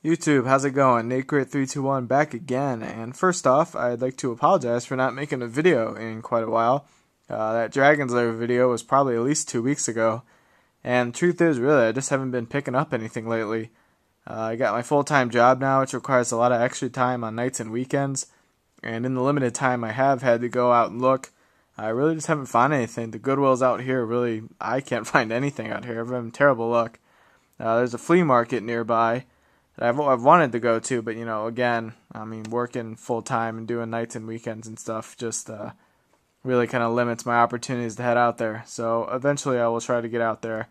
YouTube, how's it going? NateGreat321 back again, and first off, I'd like to apologize for not making a video in quite a while. That Dragon's Lair video was probably at least 2 weeks ago, and the truth is, really, I just haven't been picking up anything lately. I got my full-time job now, which requires a lot of extra time on nights and weekends, and in the limited time I have had to go out and look, I really just haven't found anything. The Goodwills out here, really, I can't find anything out here. I've having terrible luck. There's a flea market nearby that I've wanted to go to, but again, I mean, working full time and doing nights and weekends and stuff just really kind of limits my opportunities to head out there. So eventually I will try to get out there,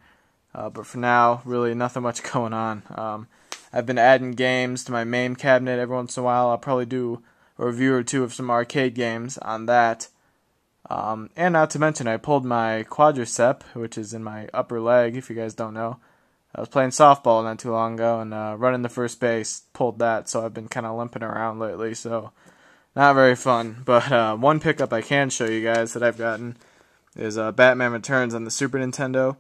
but for now, really nothing much going on. I've been adding games to my main cabinet every once in a while. I'll probably do a review or two of some arcade games on that. And not to mention, I pulled my quadricep, which is in my upper leg, if you guys don't know. I was playing softball not too long ago and running the first base, pulled that, so I've been kind of limping around lately, so not very fun. But one pickup I can show you guys that I've gotten is Batman Returns on the Super Nintendo.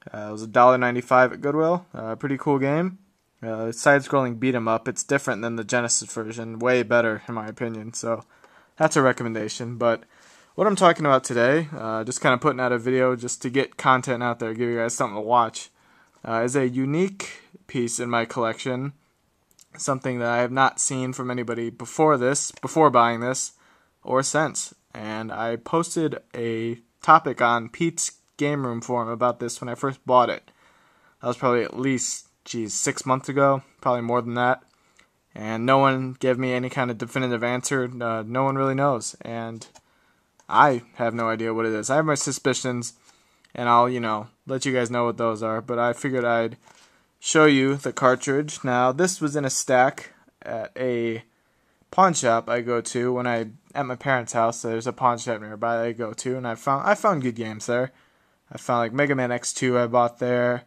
It was $1.95 at Goodwill. Pretty cool game. Side-scrolling beat-em-up. It's different than the Genesis version, way better in my opinion, so that's a recommendation. But what I'm talking about today, just kind of putting out a video just to get content out there, give you guys something to watch, is a unique piece in my collection, something that I have not seen from anybody before buying this, or since. And I posted a topic on Pete's Game Room forum about this when I first bought it. That was probably at least, 6 months ago, probably more than that. And no one gave me any kind of definitive answer. No one really knows. And I have no idea what it is. I have my suspicions, and I'll, let you guys know what those are. But I figured I'd show you the cartridge. Now, this was in a stack at a pawn shop I go to when at my parents' house. So there's a pawn shop nearby I go to, and I found good games there. I found like Mega Man X2 I bought there,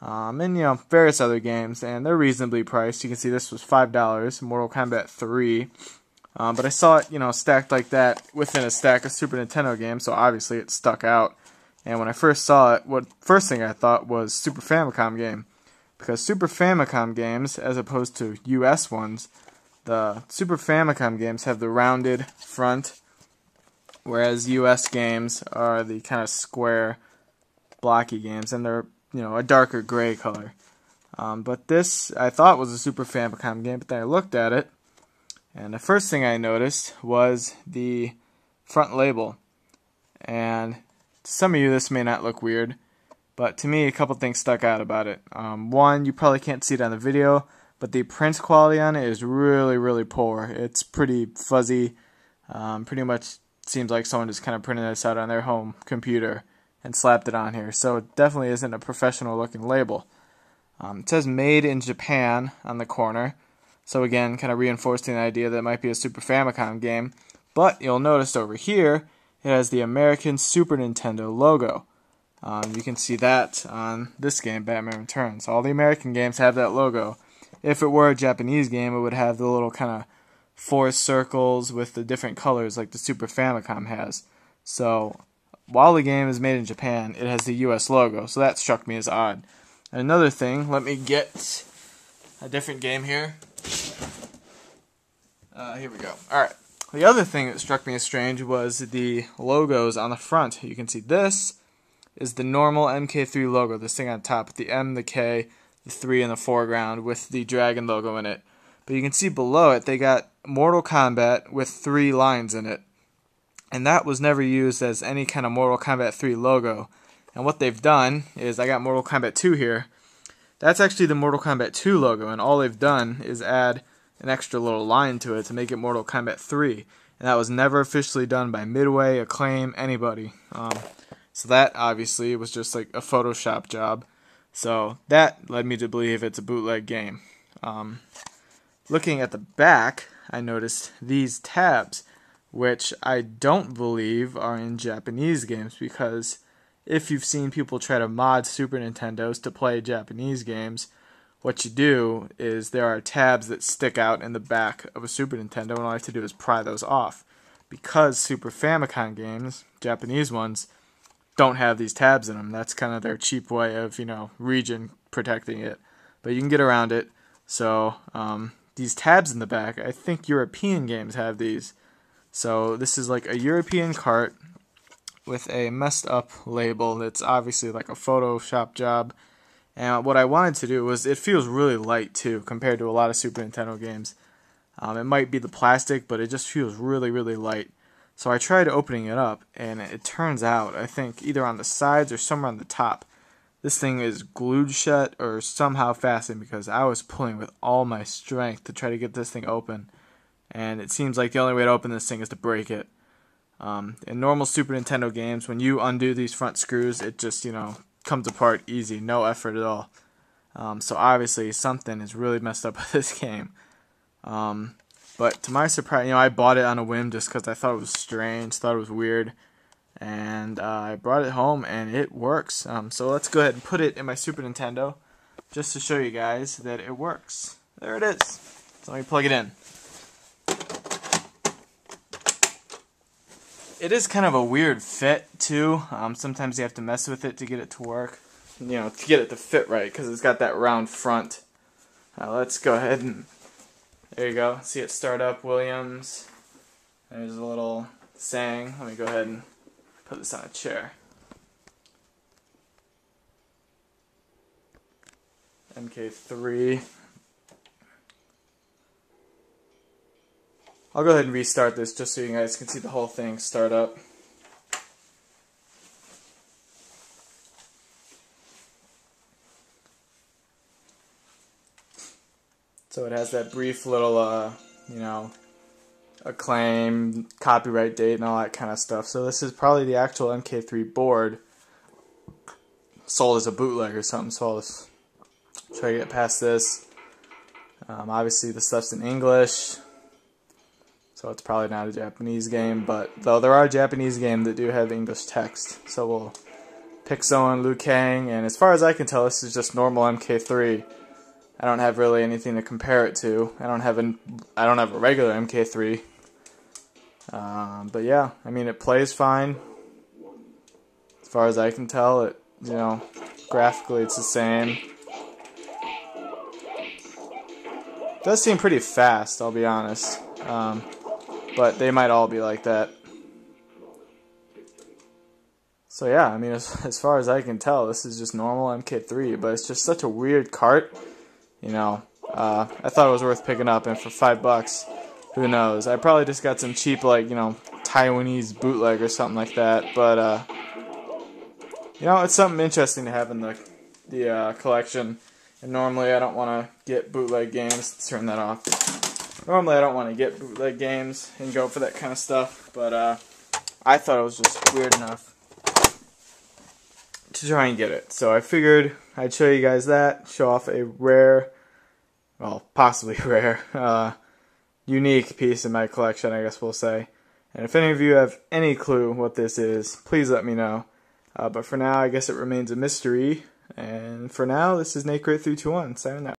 and various other games, and they're reasonably priced. You can see this was $5, Mortal Kombat 3. But I saw it, stacked like that within a stack of Super Nintendo games, so obviously it stuck out. And when I first saw it, first thing I thought was Super Famicom game. Because Super Famicom games, as opposed to US ones, the Super Famicom games have the rounded front, whereas US games are the kind of square, blocky games, and they're, a darker gray color. But this, I thought was a Super Famicom game, but then I looked at it, and the first thing I noticed was the front label. And to some of you this may not look weird, but to me a couple things stuck out about it. One, you probably can't see it on the video, but the print quality on it is really, really poor. It's pretty fuzzy. Pretty much seems like someone just kind of printed this out on their home computer and slapped it on here. So it definitely isn't a professional looking label. It says made in Japan on the corner. So again, kind of reinforcing the idea that it might be a Super Famicom game. But you'll notice over here, it has the American Super Nintendo logo. You can see that on this game, Batman Returns. All the American games have that logo. If it were a Japanese game, it would have the little kind of four circles with the different colors like the Super Famicom has. So while the game is made in Japan, it has the US logo. So that struck me as odd. And another thing, let me get a different game here. Here we go. Alright. The other thing that struck me as strange was the logos on the front. You can see this is the normal MK3 logo, this thing on top, the M, the K, the 3 in the foreground with the dragon logo in it. But you can see below it, they got Mortal Kombat with 3 lines in it. And that was never used as any kind of Mortal Kombat 3 logo. And what they've done is, I got Mortal Kombat 2 here. That's actually the Mortal Kombat 2 logo, and all they've done is add an extra little line to it to make it Mortal Kombat 3. And that was never officially done by Midway, Acclaim, anybody. So that obviously was just like a Photoshop job. So that led me to believe it's a bootleg game. Looking at the back, I noticed these tabs, which I don't believe are in Japanese games, because if you've seen people try to mod Super Nintendos to play Japanese games, what you do is there are tabs that stick out in the back of a Super Nintendo, and all you have to do is pry those off. Because Super Famicom games, Japanese ones, don't have these tabs in them. That's kind of their cheap way of, region protecting it. But you can get around it. So these tabs in the back, I think European games have these. So this is like a European cart with a messed up label that's obviously like a Photoshop job. And what I wanted to do was, it feels really light too compared to a lot of Super Nintendo games. It might be the plastic, but it just feels really, really light. So I tried opening it up, and it turns out, I think either on the sides or somewhere on the top, this thing is glued shut or somehow fastened, because I was pulling with all my strength to try to get this thing open. And it seems like the only way to open this thing is to break it. In normal Super Nintendo games, when you undo these front screws, it just, comes apart easy, no effort at all. So obviously something is really messed up with this game. But to my surprise, I bought it on a whim just because I thought it was strange, thought it was weird. And I brought it home and it works. So let's go ahead and put it in my Super Nintendo just to show you guys that it works. There it is. So let me plug it in. It is kind of a weird fit too. Sometimes you have to mess with it to get it to work. To get it to fit right, because it's got that round front. Let's go ahead and, there you go. See it start up, Williams. There's a little saying. Let me go ahead and put this on a chair. MK3. I'll go ahead and restart this just so you guys can see the whole thing start up. So it has that brief little, acclaim, copyright date, and all that kind of stuff. So this is probably the actual MK3 board sold as a bootleg or something. So I'll just try to get past this. Obviously the stuff's in English, so it's probably not a Japanese game, but though there are Japanese games that do have English text. So we'll pick someone, Liu Kang, and as far as I can tell, this is just normal MK3. I don't have really anything to compare it to. I don't have a regular MK3. But yeah, it plays fine. As far as I can tell, it graphically it's the same. It does seem pretty fast, I'll be honest. But they might all be like that. So yeah, as far as I can tell, this is just normal MK3, but it's just such a weird cart. I thought it was worth picking up, and for $5, who knows? I probably just got some cheap, Taiwanese bootleg or something like that. But it's something interesting to have in the collection. And normally I don't want to get bootleg games. Let's turn that off. Normally I don't want to get bootleg games and go for that kind of stuff, but I thought it was just weird enough to try and get it. So I figured I'd show you guys that, show off a rare, well, possibly rare, unique piece in my collection, I guess we'll say. And if any of you have any clue what this is, please let me know. But for now, I guess it remains a mystery. And for now, this is MK3 321 signing out.